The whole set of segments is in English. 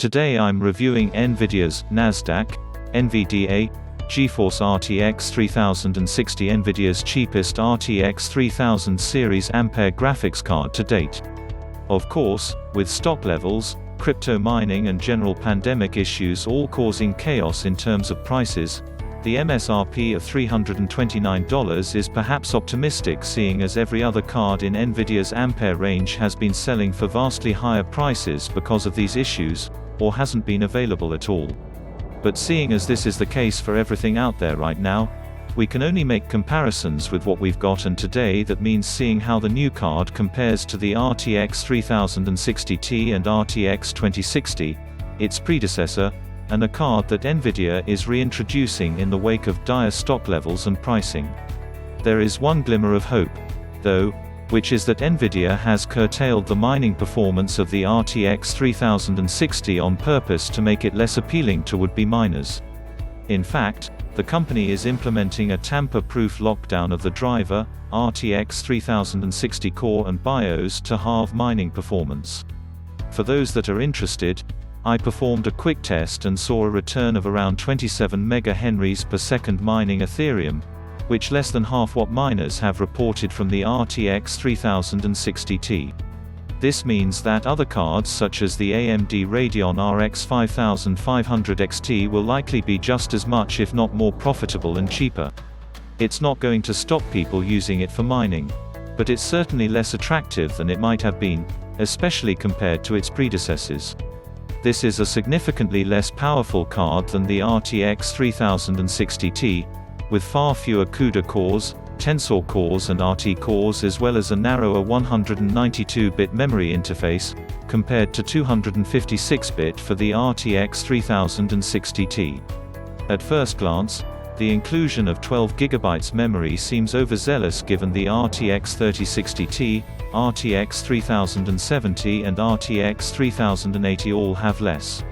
Today I'm reviewing Nvidia's Nasdaq, NVDA, GeForce RTX 3060, Nvidia's cheapest RTX 3000 series Ampere graphics card to date. Of course, with stock levels, crypto mining and general pandemic issues all causing chaos in terms of prices, the MSRP of $329 is perhaps optimistic, seeing as every other card in Nvidia's Ampere range has been selling for vastly higher prices because of these issues, or hasn't been available at all. But seeing as this is the case for everything out there right now, we can only make comparisons with what we've got, and today that means seeing how the new card compares to the RTX 3060 Ti and RTX 2060, its predecessor, and a card that Nvidia is reintroducing in the wake of dire stock levels and pricing. There is one glimmer of hope, though, which is that Nvidia has curtailed the mining performance of the RTX 3060 on purpose to make it less appealing to would-be miners. In fact, the company is implementing a tamper-proof lockdown of the driver, RTX 3060 core and BIOS to halve mining performance. For those that are interested, I performed a quick test and saw a return of around 27 MHz per second mining Ethereum, which less than half what miners have reported from the RTX 3060 Ti. This means that other cards such as the AMD Radeon RX 5500 XT will likely be just as much if not more profitable and cheaper. It's not going to stop people using it for mining, but it's certainly less attractive than it might have been, especially compared to its predecessors. This is a significantly less powerful card than the RTX 3060 Ti, with far fewer CUDA cores, Tensor cores and RT cores, as well as a narrower 192-bit memory interface, compared to 256-bit for the RTX 3060 Ti. At first glance, the inclusion of 12 GB memory seems overzealous given the RTX 3060 Ti, RTX 3070 and RTX 3080 all have less.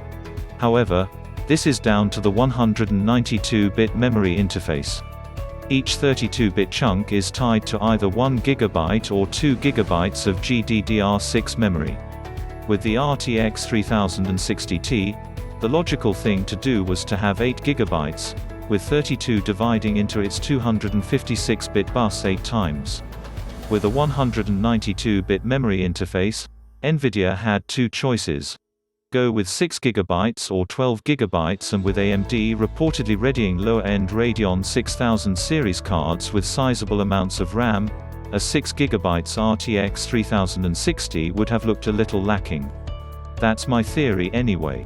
However, this is down to the 192-bit memory interface. Each 32-bit chunk is tied to either 1 GB or 2 GB of GDDR6 memory. With the RTX 3060 Ti, the logical thing to do was to have 8 GB, with 32 dividing into its 256-bit bus 8 times. With a 192-bit memory interface, Nvidia had two choices: go with 6 GB or 12 GB, and with AMD reportedly readying lower-end Radeon 6000 series cards with sizable amounts of RAM, a 6 GB RTX 3060 would have looked a little lacking. That's my theory anyway.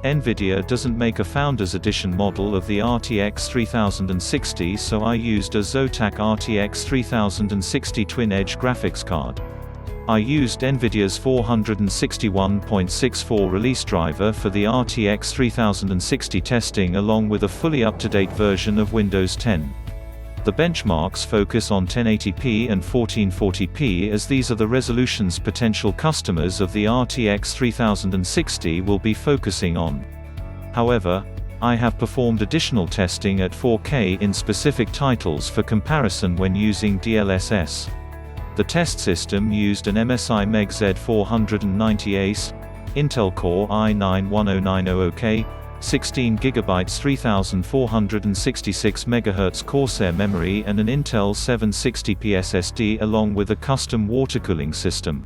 Nvidia doesn't make a Founders Edition model of the RTX 3060, so I used a Zotac RTX 3060 twin-edge graphics card. I used Nvidia's 461.64 release driver for the RTX 3060 testing, along with a fully up-to-date version of Windows 10. The benchmarks focus on 1080p and 1440p, as these are the resolutions potential customers of the RTX 3060 will be focusing on. However, I have performed additional testing at 4K in specific titles for comparison when using DLSS. The test system used an MSI MEG Z490 Ace, Intel Core i9-10900K, 16 GB 3466 MHz Corsair memory and an Intel 760p SSD, along with a custom watercooling system.